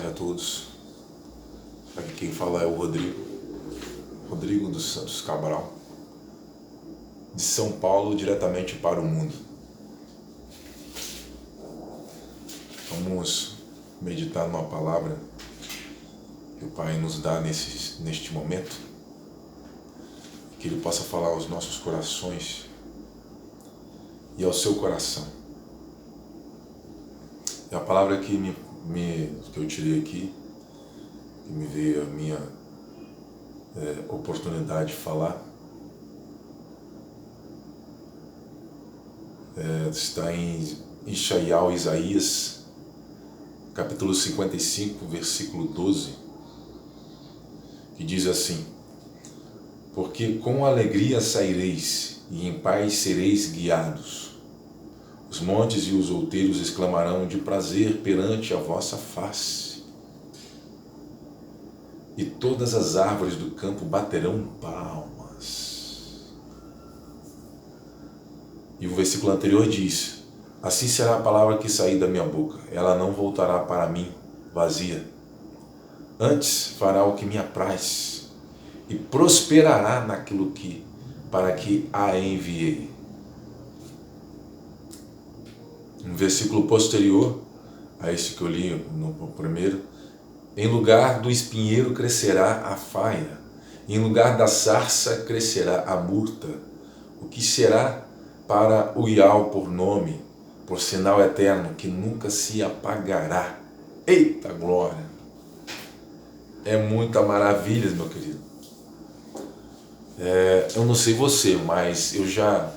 a todos. Aqui quem fala é o Rodrigo dos Santos Cabral, de São Paulo, diretamente para o mundo. Vamos meditar numa palavra que o Pai nos dá neste momento, que Ele possa falar aos nossos corações e ao seu coração. É a palavra que eu tirei aqui, que me veio a minha oportunidade de falar, está em Isaías, capítulo 55, versículo 12, que diz assim: porque com alegria saireis e em paz sereis guiados. Os montes e os outeiros exclamarão de prazer perante a vossa face. E todas as árvores do campo baterão palmas. E o versículo anterior diz: assim será a palavra que sair da minha boca. Ela não voltará para mim vazia. Antes fará o que me apraz e prosperará naquilo para que a enviei. Um versículo posterior a esse que eu li no primeiro: em lugar do espinheiro crescerá a faia, em lugar da sarça crescerá a murta, o que será para o Iau por nome, por sinal eterno que nunca se apagará. Eita glória! É muita maravilha, meu querido. Eu não sei você, mas eu já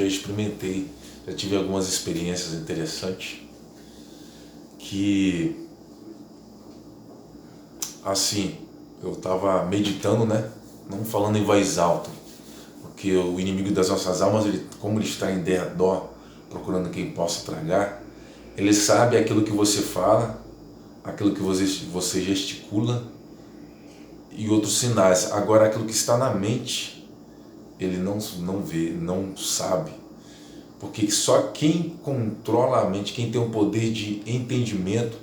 experimentei, já tive algumas experiências interessantes que, assim, eu estava meditando, né? Não falando em voz alta, porque o inimigo das nossas almas, como ele está em derredor, procurando quem possa tragar, ele sabe aquilo que você fala, aquilo que você gesticula e outros sinais. Agora, aquilo que está na mente, ele não vê, não sabe. Porque só quem controla a mente, quem tem o poder de entendimento,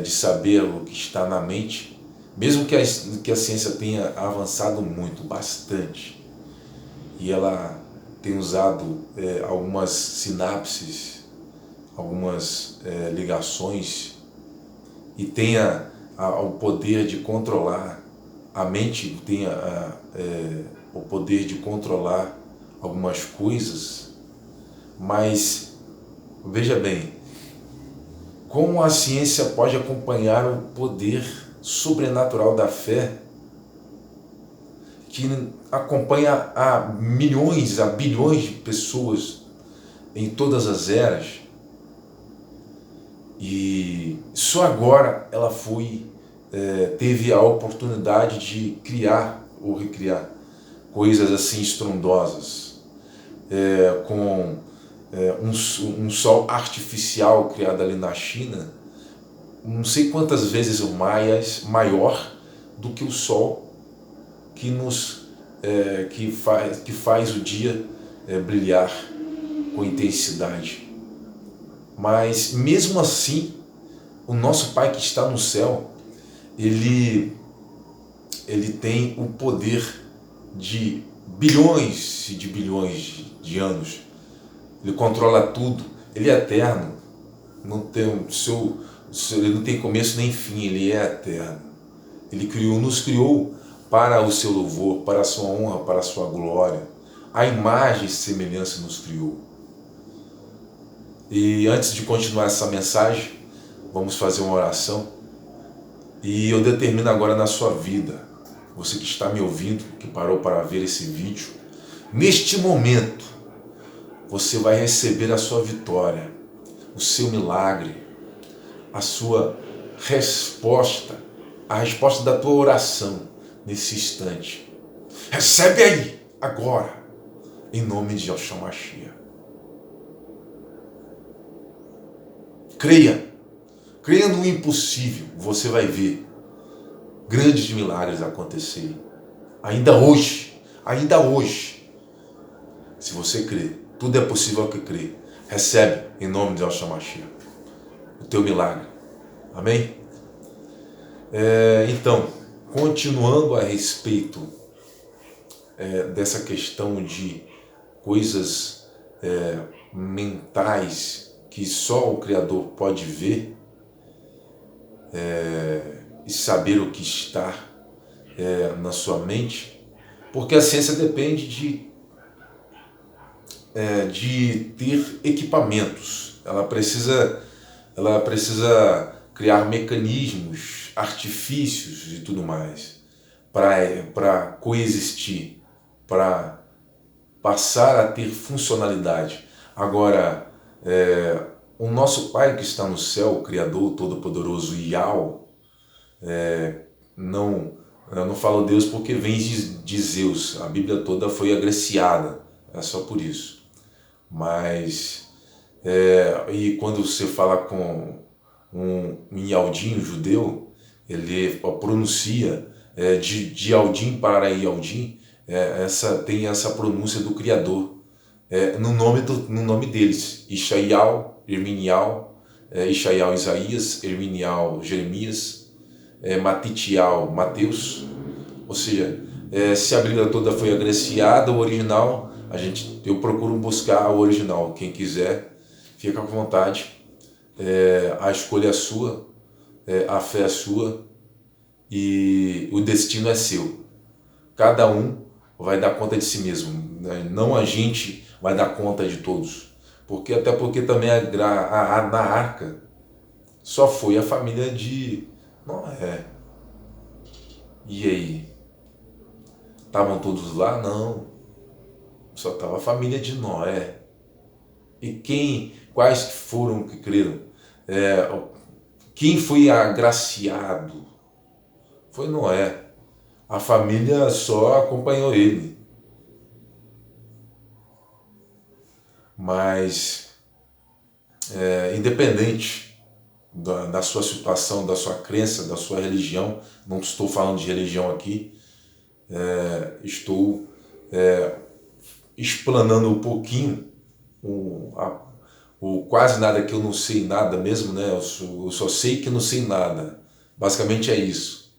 de saber o que está na mente, mesmo que a ciência tenha avançado muito, bastante, e ela tem usado algumas sinapses, algumas ligações, e tenha o poder de controlar, a mente tenha o poder de controlar algumas coisas, mas veja bem, como a ciência pode acompanhar o poder sobrenatural da fé, que acompanha a milhões, a bilhões de pessoas em todas as eras, e só agora ela teve a oportunidade de criar ou recriar coisas assim estrondosas, com um sol artificial criado ali na China, não sei quantas vezes maior do que o sol que faz o dia brilhar com intensidade. Mas mesmo assim, o nosso Pai que está no céu, ele tem o poder de bilhões e de bilhões de anos. Ele controla tudo, ele é eterno, ele não tem começo nem fim, ele é eterno. Ele nos criou para o seu louvor, para a sua honra, para a sua glória. A imagem e semelhança nos criou. E antes de continuar essa mensagem, vamos fazer uma oração. E eu determino agora na sua vida, você que está me ouvindo, que parou para ver esse vídeo, neste momento, você vai receber a sua vitória, o seu milagre, a sua resposta, a resposta da tua oração nesse instante. Recebe aí, agora, em nome de Yahshua Mashiach. Creia no impossível, você vai ver grandes milagres acontecerem. Ainda hoje, se você crer, tudo é possível ao que crê. Recebe em nome de Yahshua Mashiach o teu milagre, Amém? Então, continuando a respeito dessa questão de coisas mentais que só o Criador pode ver e saber o que está na sua mente, porque a ciência depende de ter equipamentos, ela precisa criar mecanismos, artifícios e tudo mais para coexistir, para passar a ter funcionalidade. Agora, o nosso Pai que está no céu, o Criador Todo-Poderoso Yahweh, eu não falo Deus porque vem de Zeus, a Bíblia toda foi agraciada, é só por isso. Mas, e quando você fala com um Yaldin, judeu, ele pronuncia de Yaldin para Yaldin, tem essa pronúncia do Criador, no nome deles, Ishaial, Herminial, Ishaial Isaías, Herminial Jeremias, Matitial Mateus, ou seja, se a Bíblia toda foi agraciada, o original, eu procuro buscar o original, quem quiser, fica à vontade, a escolha é sua, a fé é sua e o destino é seu. Cada um vai dar conta de si mesmo, né? Não a gente vai dar conta de todos, até porque também na arca só foi a família de Noé. E aí? Estavam todos lá? Não. Só estava a família de Noé. E quais foram que creram? Quem foi agraciado? Foi Noé. A família só acompanhou ele. Mas, independente da sua situação, da sua crença, da sua religião, não estou falando de religião aqui, estou explanando um pouquinho o quase nada, que eu não sei nada mesmo, né? Eu só sei que não sei nada. Basicamente é isso.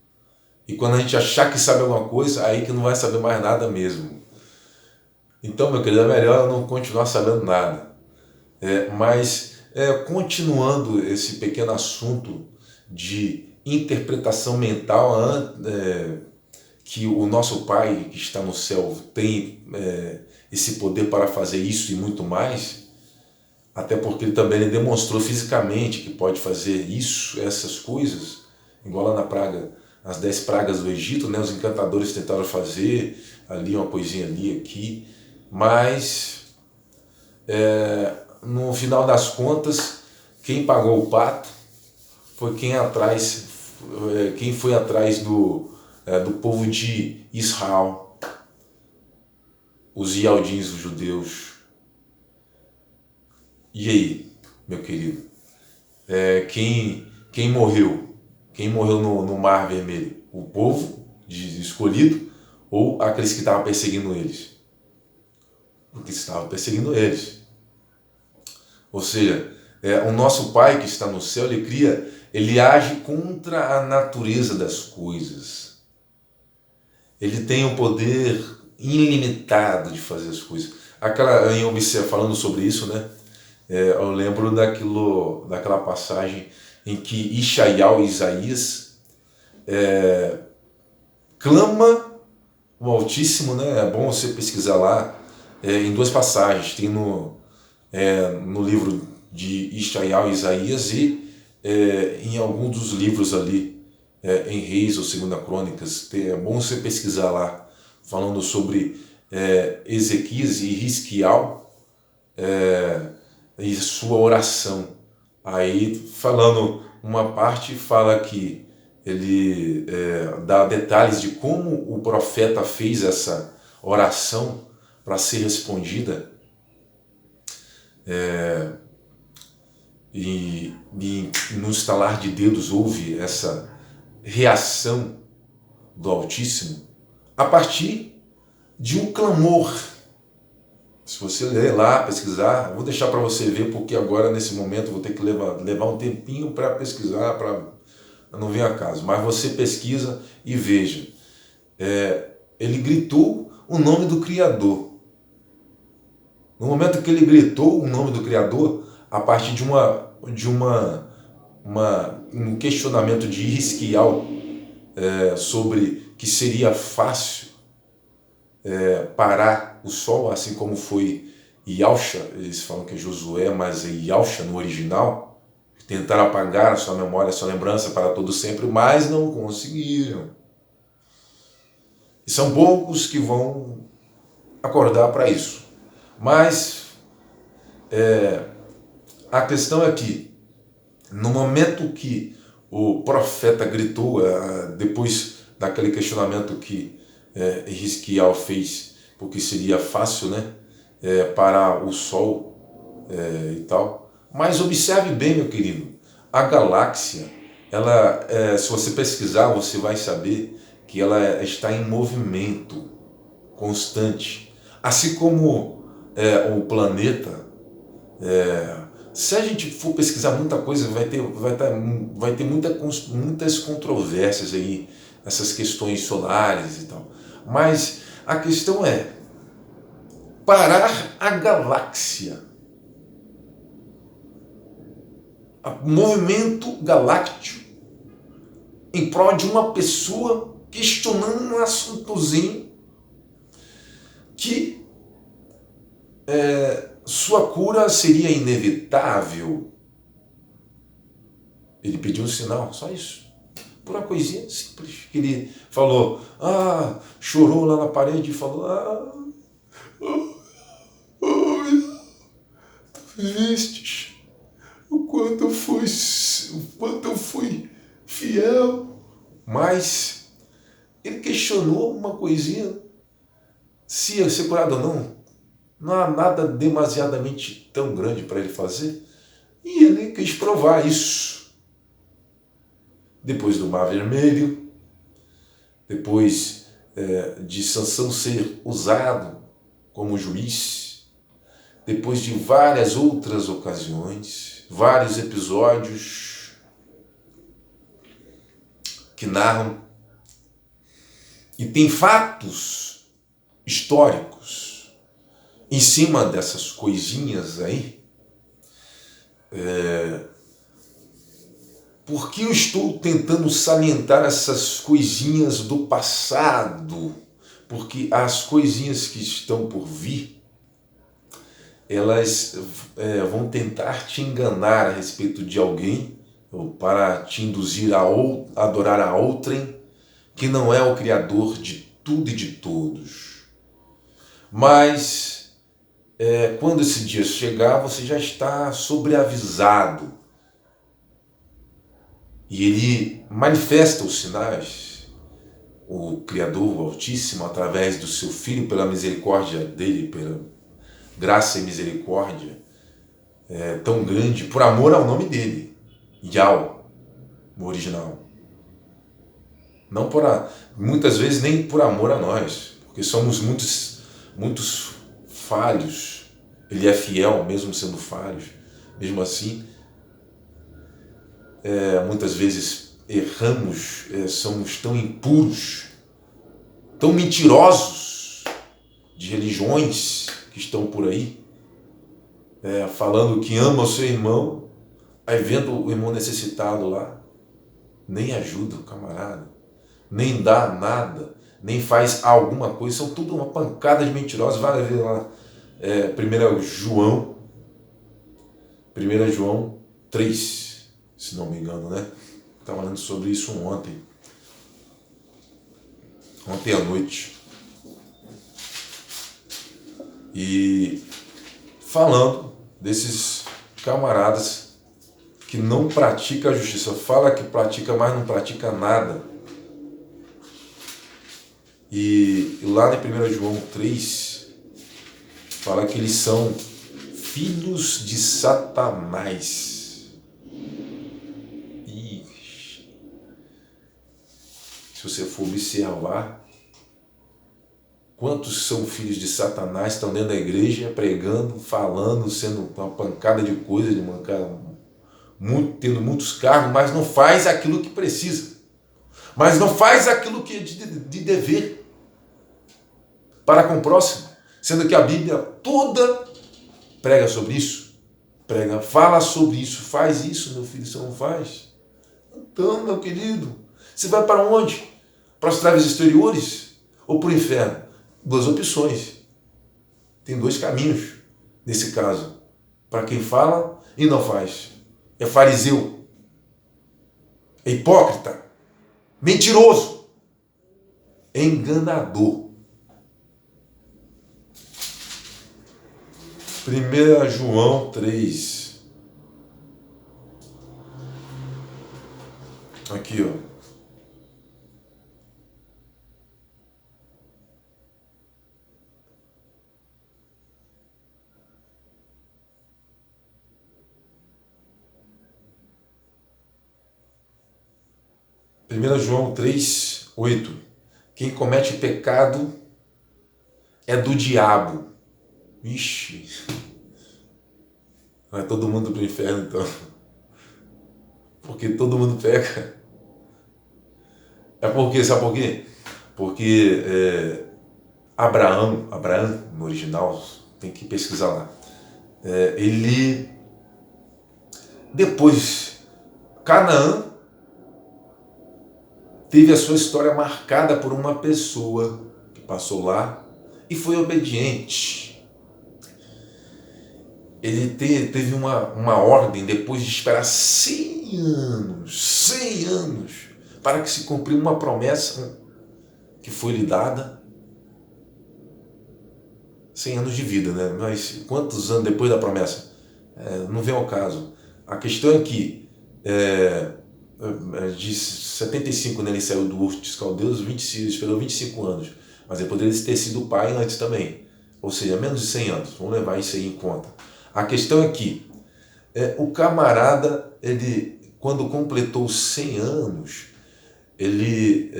E quando a gente achar que sabe alguma coisa, aí que não vai saber mais nada mesmo. Então, meu querido, é melhor eu não continuar sabendo nada. Mas, continuando esse pequeno assunto de interpretação mental, que o nosso Pai que está no céu tem esse poder para fazer isso e muito mais, até porque ele também demonstrou fisicamente que pode fazer isso, essas coisas, igual lá nas 10 pragas do Egito, né? Os encantadores tentaram fazer ali uma coisinha ali, aqui, mas no final das contas, quem pagou o pato foi quem foi atrás do povo de Israel, os Yaldins, os judeus. E aí, meu querido, quem morreu? Quem morreu no Mar Vermelho? O povo escolhido ou aqueles que estavam perseguindo eles? Porque estavam perseguindo eles. Ou seja, o nosso Pai que está no céu, ele age contra a natureza das coisas. Ele tem um poder ilimitado de fazer as coisas. Falando sobre isso, né? Eu lembro daquela passagem em que Ishaial, Isaías, clama o Altíssimo, né? É bom você pesquisar lá, em 2 passagens, tem no livro de Ishaial, Isaías e em algum dos livros ali, em Reis ou Segunda Crônicas, é bom você pesquisar lá, falando sobre Ezequias e Risquial, e sua oração. Aí, falando, uma parte fala que ele dá detalhes de como o profeta fez essa oração para ser respondida, e no estalar de dedos houve essa reação do Altíssimo a partir de um clamor Se você ler lá, pesquisar, eu vou deixar para você ver, porque agora, nesse momento, eu vou ter que levar um tempinho para pesquisar, para não vir a caso. Mas você pesquisa e veja. Ele gritou o nome do Criador. No momento que ele gritou o nome do Criador, a partir de um questionamento de Hisquial sobre que seria fácil parar o sol, assim como foi Yalcha, eles falam que é Josué, mas é Yalcha no original, tentaram apagar a sua memória, a sua lembrança para todo sempre, mas não conseguiram. E são poucos que vão acordar para isso. Mas a questão é que, no momento que o profeta gritou, depois daquele questionamento que Hisquial fez, porque seria fácil, né, parar o sol e tal. Mas observe bem, meu querido, a galáxia, ela, se você pesquisar, você vai saber que ela está em movimento constante. Assim como o planeta, se a gente for pesquisar muita coisa, vai ter muitas controvérsias aí, essas questões solares e tal. Mas a questão é parar a galáxia, o movimento galáctico, em prol de uma pessoa questionando um assuntozinho que sua cura seria inevitável. Ele pediu um sinal, só isso. Por uma coisinha simples. Que ele falou, chorou lá na parede e falou, tu vistes o quanto eu fui fiel. Mas ele questionou uma coisinha, se ia ser curado ou não. Não há nada demasiadamente tão grande para ele fazer. E ele quis provar isso. Depois do Mar Vermelho, depois de Sansão ser usado como juiz, depois de várias outras ocasiões, vários episódios que narram, e tem fatos históricos em cima dessas coisinhas aí. Por que eu estou tentando salientar essas coisinhas do passado? Porque as coisinhas que estão por vir, elas vão tentar te enganar a respeito de alguém, ou para te induzir a adorar a outrem, que não é o Criador de tudo e de todos. Mas, quando esse dia chegar, você já está sobreavisado. E ele manifesta os sinais, o Criador, o Altíssimo, através do seu Filho, pela misericórdia dele, pela graça e misericórdia tão grande, por amor ao nome dele, Yahweh, no original. Não muitas vezes nem por amor a nós, porque somos muitos falhos. Ele é fiel, mesmo sendo falhos. Mesmo assim, muitas vezes erramos, somos tão impuros, tão mentirosos de religiões que estão por aí, falando que ama o seu irmão, aí vendo o irmão necessitado lá, nem ajuda o camarada, nem dá nada, nem faz alguma coisa, são tudo uma pancada de mentirosos. Vai ver lá, 1 João 3, se não me engano, né? Estava falando sobre isso ontem à noite. E falando desses camaradas que não praticam a justiça, fala que pratica, mas não pratica nada. E lá em 1 João 3, fala que eles são filhos de Satanás. Se você for observar, Quantos são filhos de Satanás, estão dentro da igreja, pregando, falando, sendo uma pancada de coisa, tendo muitos cargos, mas não faz aquilo que precisa. Mas não faz aquilo que é de dever para com o próximo. Sendo que a Bíblia toda prega sobre isso. Fala sobre isso, faz isso, meu filho, você não faz. Então, meu querido, você vai para onde? Para as trevas exteriores ou para o inferno? Duas opções. Tem dois caminhos nesse caso. Para quem fala e não faz. É fariseu. É hipócrita. Mentiroso. É enganador. 1 João 3. Aqui, ó. Primeira João 3, 8. Quem comete pecado é do diabo. Ixi. Vai todo mundo para o inferno, então. Porque todo mundo peca. É porque, sabe por quê? Porque Abraão no original, tem que pesquisar lá. Ele, depois, Canaã teve a sua história marcada por uma pessoa que passou lá e foi obediente. Ele teve uma ordem depois de esperar 100 anos, para que se cumpriu uma promessa que foi lhe dada. 100 anos de vida, né? Mas quantos anos depois da promessa? Não vem ao caso. A questão é que de 75, né, ele saiu do Ur dos Caldeus, esperou 25 anos. Mas ele poderia ter sido pai antes também. Ou seja, menos de 100 anos. Vamos levar isso aí em conta. A questão é que o camarada, ele, quando completou 100 anos, ele,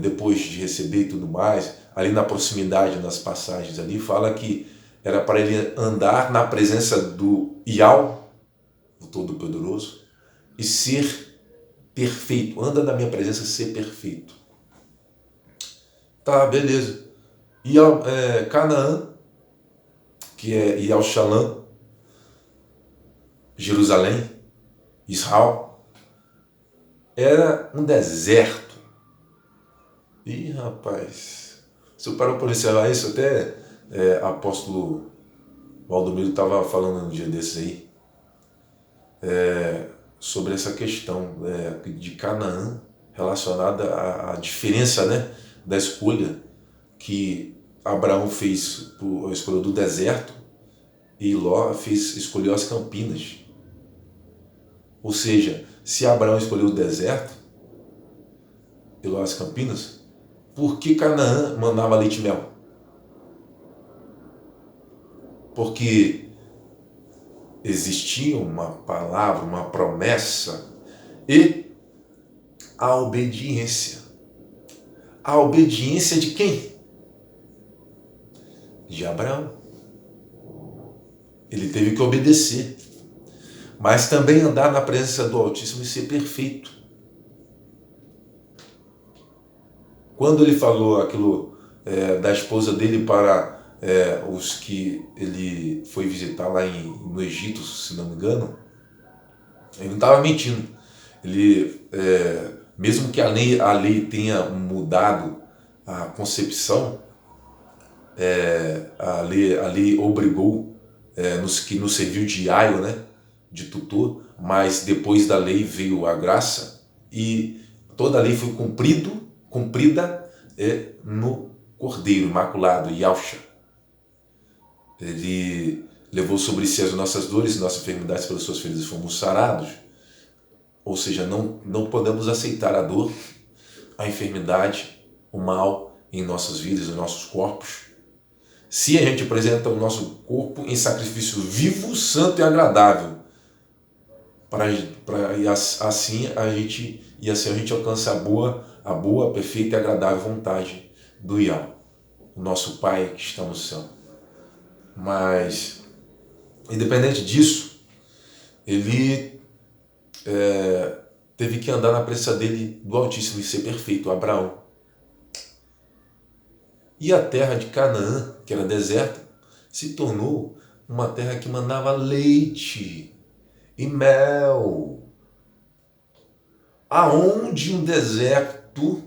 depois de receber e tudo mais, ali na proximidade, nas passagens ali, fala que era para ele andar na presença do Iau, o Todo-Poderoso, e ser perfeito. Anda na minha presença, ser perfeito. Tá, beleza. E Canaã, que é Ial-Shalã, Jerusalém, Israel, era um deserto. Ih, rapaz, se eu parar para observar isso, até apóstolo Valdomiro estava falando um dia desses aí, sobre essa questão de Canaã, relacionada à diferença, né, da escolha que Abraão fez, a escolha do deserto, e Ló escolheu as campinas. Ou seja, se Abraão escolheu o deserto e Ló as campinas, por que Canaã mandava leite e mel? Porque existia uma palavra, uma promessa e a obediência. A obediência de quem? De Abraão. Ele teve que obedecer, mas também andar na presença do Altíssimo e ser perfeito. Quando ele falou aquilo da esposa dele para os que ele foi visitar lá no Egito, se não me engano, ele não estava mentindo. Ele, mesmo que a lei tenha mudado a concepção, a lei obrigou, que nos serviu de aio, né, de tutor, mas depois da lei veio a graça e toda a lei foi cumprida no Cordeiro Imaculado, Yahshua. Ele levou sobre si as nossas dores e nossas enfermidades, pelas suas feridas fomos sarados. Ou seja, não podemos aceitar a dor, a enfermidade, o mal em nossas vidas, em nossos corpos, se a gente apresenta o nosso corpo em sacrifício vivo, santo e agradável, e assim a gente alcança a boa, perfeita e agradável vontade do Iau. o nosso Pai que está no céu. Mas, independente disso, ele teve que andar na presença dele, do Altíssimo, e ser perfeito, Abraão. E a terra de Canaã, que era deserta, se tornou uma terra que mandava leite e mel. Aonde um deserto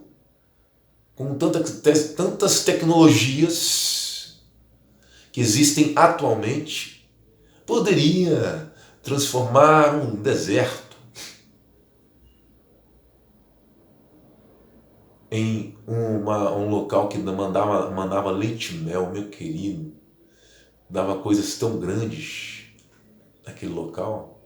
com tantas tecnologias que existem atualmente poderia transformar um deserto em um local que mandava leite e mel, meu querido, dava coisas tão grandes naquele local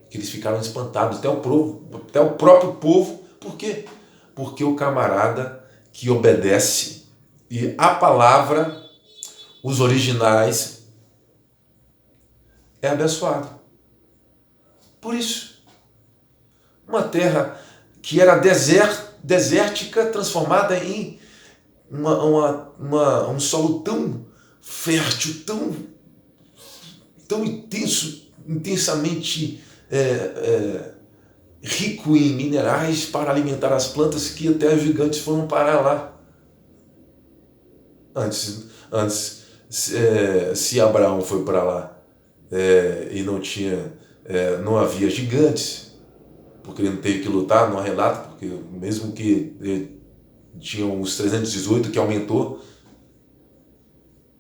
que eles ficaram espantados, até o próprio povo. Por quê? Porque o camarada que obedece e a palavra, os originais, é abençoado. Por isso, uma terra que era desértica, transformada em um solo tão fértil, tão intensamente rico em minerais para alimentar as plantas, que até os gigantes foram parar lá. Antes se Abraão foi para lá e não havia gigantes, porque ele não teve que lutar, não há relato, porque mesmo que tinham os 318, que aumentou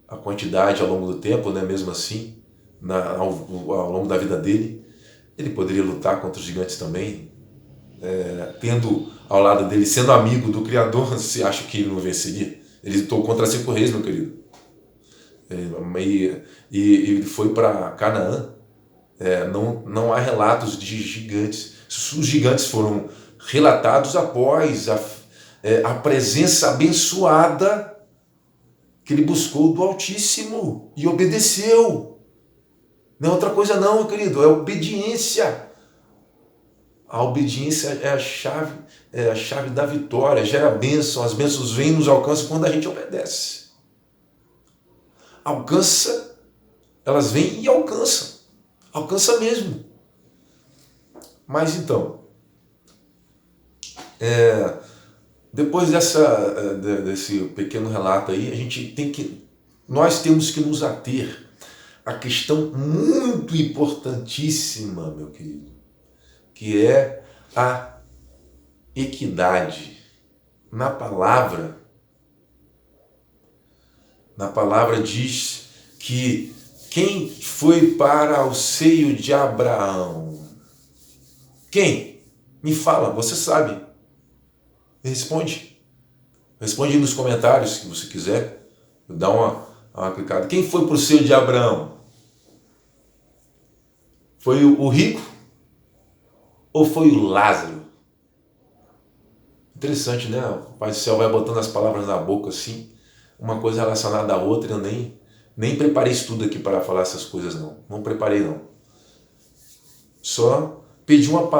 a quantidade ao longo do tempo, né? Mesmo assim, ao longo da vida dele, ele poderia lutar contra os gigantes também, tendo ao lado dele, sendo amigo do Criador. Você acha que ele não venceria? Ele lutou contra 5 reis, meu querido. E ele foi para Canaã. Não há relatos de gigantes. Os gigantes foram relatados após a presença abençoada que ele buscou do Altíssimo e obedeceu. Não é outra coisa não, meu querido, é obediência. A obediência é a chave da vitória, gera bênção. As bênçãos vêm e nos alcançam quando a gente obedece. Elas vêm e alcançam. Alcança mesmo. Mas então, depois desse pequeno relato aí, nós temos que nos ater à questão muito importantíssima, meu querido, que é a equidade. Na palavra diz que quem foi para o seio de Abraão? Quem? Me fala, você sabe. Responde aí nos comentários, se você quiser. Dá uma clicada. Quem foi para o seio de Abraão? Foi o rico ou foi o Lázaro? Interessante, né? O Pai do Céu vai botando as palavras na boca assim, uma coisa relacionada à outra. Eu nem preparei estudo aqui para falar essas coisas, não preparei não. Só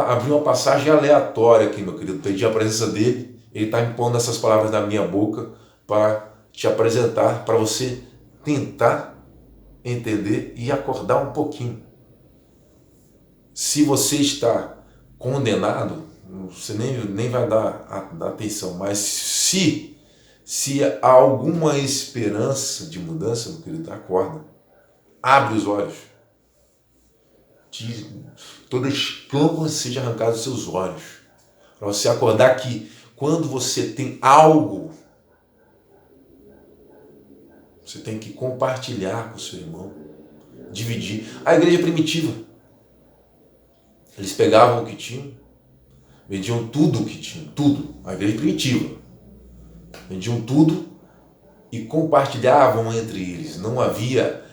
abri uma passagem aleatória aqui, meu querido. Pedi a presença dele, ele está impondo essas palavras na minha boca para te apresentar, para você tentar entender e acordar um pouquinho. Se você está condenado, você nem vai dar atenção, mas se há alguma esperança de mudança, meu querido, acorda. Abre os olhos. Toda escama seja arrancada dos seus olhos. Para você acordar que quando você tem algo, você tem que compartilhar com o seu irmão. Dividir. A igreja primitiva. Eles pegavam o que tinham, vendiam tudo o que tinham. Tudo. A igreja primitiva. Vendiam tudo e compartilhavam entre eles. Não havia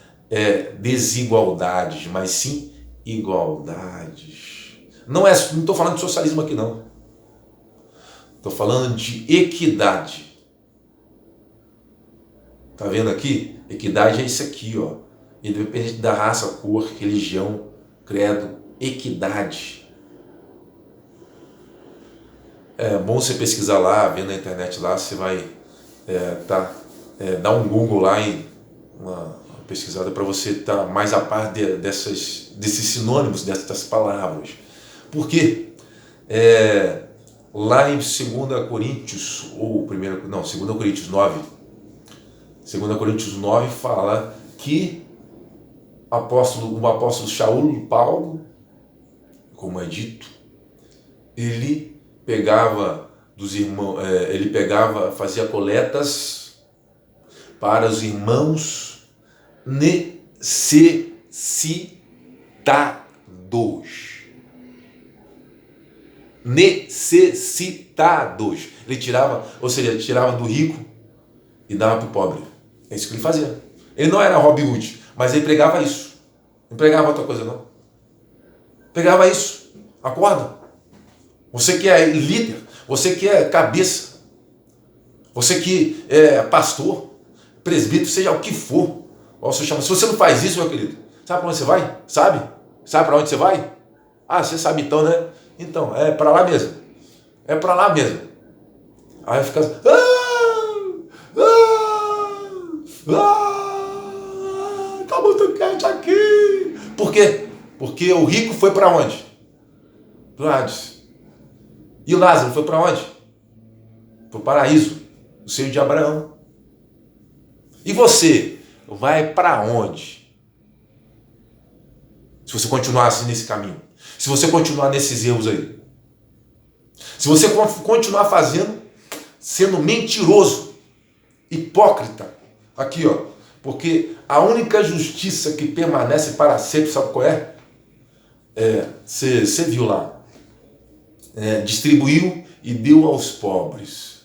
desigualdades, mas sim igualdades. Não estou falando de socialismo aqui, não. Estou falando de equidade. Tá vendo aqui? Equidade é isso aqui, ó. Independente da raça, cor, religião, credo, equidade. É bom você pesquisar lá, ver na internet lá, você vai tá Dá um Google lá e uma pesquisada para você estar mais a par desses sinônimos, dessas palavras. Por quê? Lá em 2 Coríntios, ou 2 Coríntios 9, 2 Coríntios 9 fala que o apóstolo Shaul Paulo, como é dito, ele pegava dos irmãos, fazia coletas para os irmãos necessitados. Necessitados. Ele tirava do rico e dava para o pobre. É isso que ele fazia. Ele não era Robin Hood, mas ele pregava isso. Não pregava outra coisa, não. Pregava isso. Acorda. Você que é líder, você que é cabeça, você que é pastor, presbítero, seja o que for. Se você não faz isso, meu querido, sabe para onde você vai? Sabe? Sabe para onde você vai? Ah, você sabe então, né? Então, é para lá mesmo. É para lá mesmo. Aí fica assim, tá muito quente aqui. Por quê? Porque o rico foi para onde? Para o Hades. E o Lázaro foi para onde? Para o paraíso, o seio de Abraão. E você vai para onde? Se você continuar assim nesse caminho. Se você continuar nesses erros aí. Se você continuar sendo mentiroso, hipócrita. Aqui, ó. Porque a única justiça que permanece para sempre, sabe qual é? Você viu lá. Distribuiu e deu aos pobres.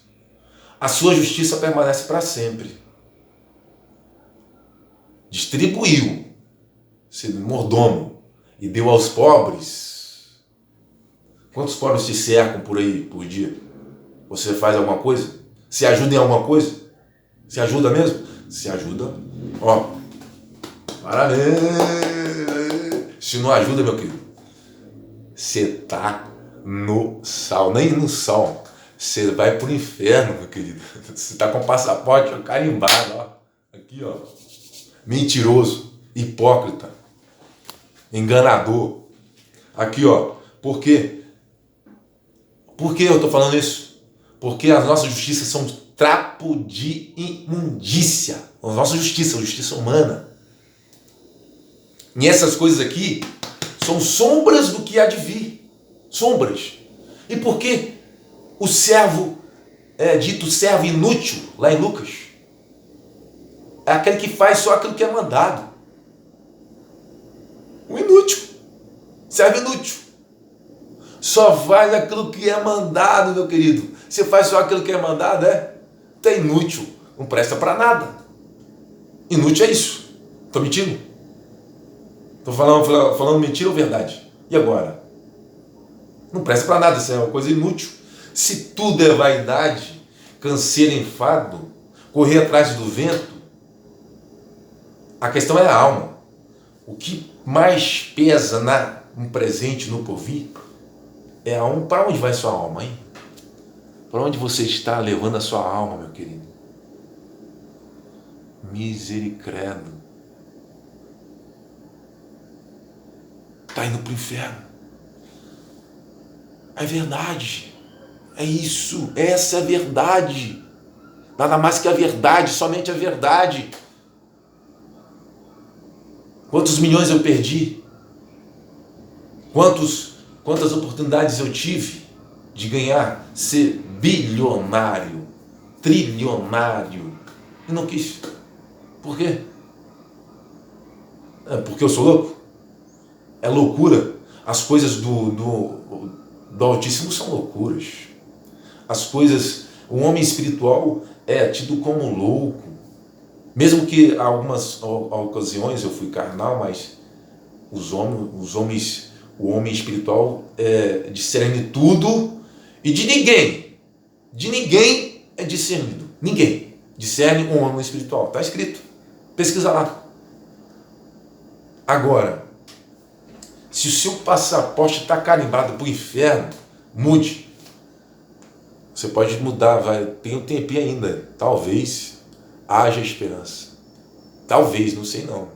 A sua justiça permanece para sempre. Distribuiu, sendo mordomo, e deu aos pobres. Quantos pobres te cercam por aí, por dia? Você faz alguma coisa? Se ajuda em alguma coisa? Se ajuda mesmo? Se ajuda. Ó, parabéns! Se não ajuda, meu querido, você tá no sal, nem no sal. Você vai pro inferno, meu querido. Você tá com o passaporte carimbado, ó. Aqui, ó. Mentiroso, hipócrita, enganador. Aqui, ó. Por quê? Por que eu tô falando isso? Porque as nossas justiças são trapo de imundícia. A nossa justiça, a justiça humana. E essas coisas aqui são sombras do que há de vir. Sombras. E por que o servo dito servo inútil, lá em Lucas? É aquele que faz só aquilo que é mandado. O inútil. Servo inútil. Só faz aquilo que é mandado, meu querido. Você faz só aquilo que é mandado, tá inútil. Não presta para nada. Inútil é isso. Tô mentindo? Tô falando mentira ou verdade? E agora? Não presta para nada, isso é uma coisa inútil. Se tudo é vaidade, canseira, enfado, correr atrás do vento, a questão é a alma. O que mais pesa no presente, no porvir, é a alma. Para onde vai sua alma, hein? Para onde você está levando a sua alma, meu querido? Misericredo. Está indo para o inferno. É verdade. É isso. Essa é a verdade. Nada mais que a verdade, somente a verdade. Quantos milhões eu perdi? Quantas oportunidades eu tive de ganhar, ser bilionário, trilionário, e não quis. Por quê? Porque eu sou louco? É loucura. As coisas do Altíssimo são loucuras. As coisas, o homem espiritual é tido como louco. Mesmo que em algumas ocasiões eu fui carnal, mas o homem espiritual discerne tudo e de ninguém é discernido. Ninguém discerne um homem espiritual. Está escrito. Pesquisa lá. Agora, se o seu passaporte está carimbado para o inferno, mude. Você pode mudar, tem um tempinho ainda. Talvez haja esperança. Talvez, não sei não.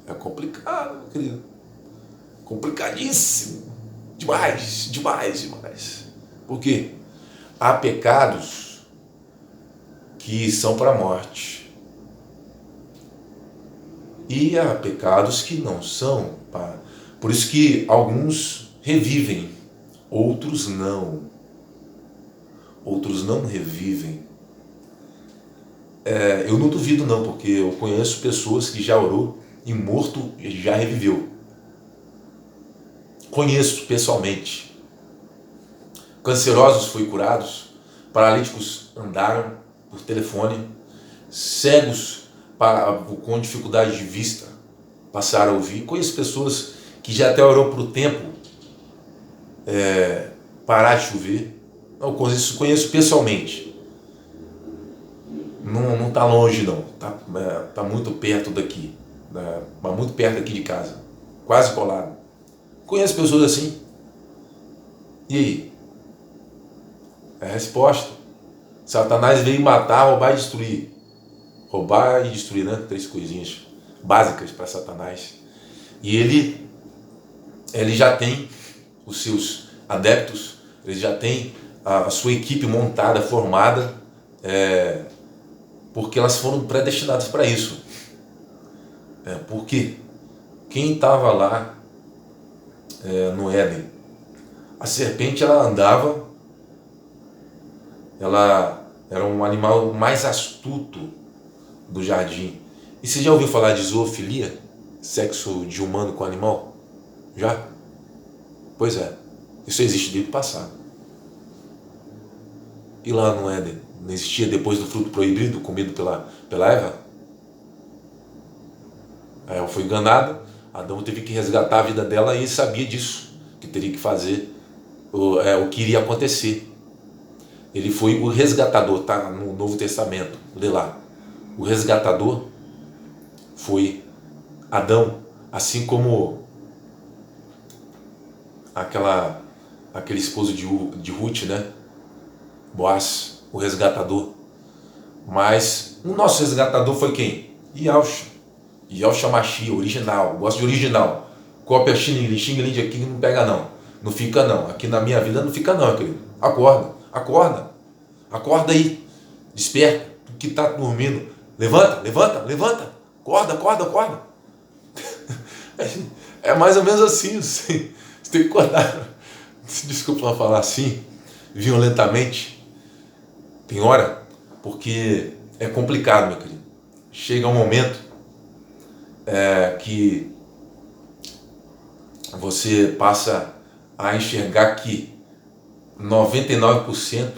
É complicado, meu querido. Complicadíssimo. Demais, demais, demais. Por quê? Há pecados que são para a morte. E há pecados que não são. Por isso que alguns revivem, outros não. Outros não revivem. Eu não duvido não, porque eu conheço pessoas que já orou e morto já reviveu. Conheço pessoalmente. Cancerosos foram curados, paralíticos andaram por telefone, cegos com dificuldade de vista passaram a ouvir. Conheço pessoas que já até orou por tempo parar de chover. Eu conheço pessoalmente. Não está longe não, tá muito perto daqui, muito perto aqui de casa, quase colado. Conheço pessoas assim. E aí? É a resposta. Satanás veio matar, roubar e destruir. Roubar e destruir, né? 3 coisinhas básicas para Satanás. E ele já tem os seus adeptos, ele já tem a sua equipe montada, formada, porque elas foram predestinadas para isso. Porque quem estava lá no Éden, a serpente, ela andava, ela era um animal mais astuto do jardim. E você já ouviu falar de zoofilia? Sexo de humano com animal? Já? Pois é, isso existe desde o passado. E lá no Éden, não existia depois do fruto proibido, comido pela Eva? Ela foi enganada, Adão teve que resgatar a vida dela e sabia disso, que teria que fazer o que iria acontecer. Ele foi o resgatador, tá no Novo Testamento, lê lá. O resgatador foi Adão, assim como aquele esposo de Ruth, né? Boaz, o resgatador. Mas o nosso resgatador foi quem? Yahshua Mashiach, original. Gosto de original. Cópia Xing-Ling aqui não pega não. Não fica não. Aqui na minha vida não fica não, querido. Acorda aí. Desperta. Tu que tá dormindo. Levanta. Acorda. É mais ou menos assim. Você tem que acordar. Desculpa falar assim, violentamente. Tem hora, porque é complicado, meu querido. Chega um momento que você passa a enxergar que 99%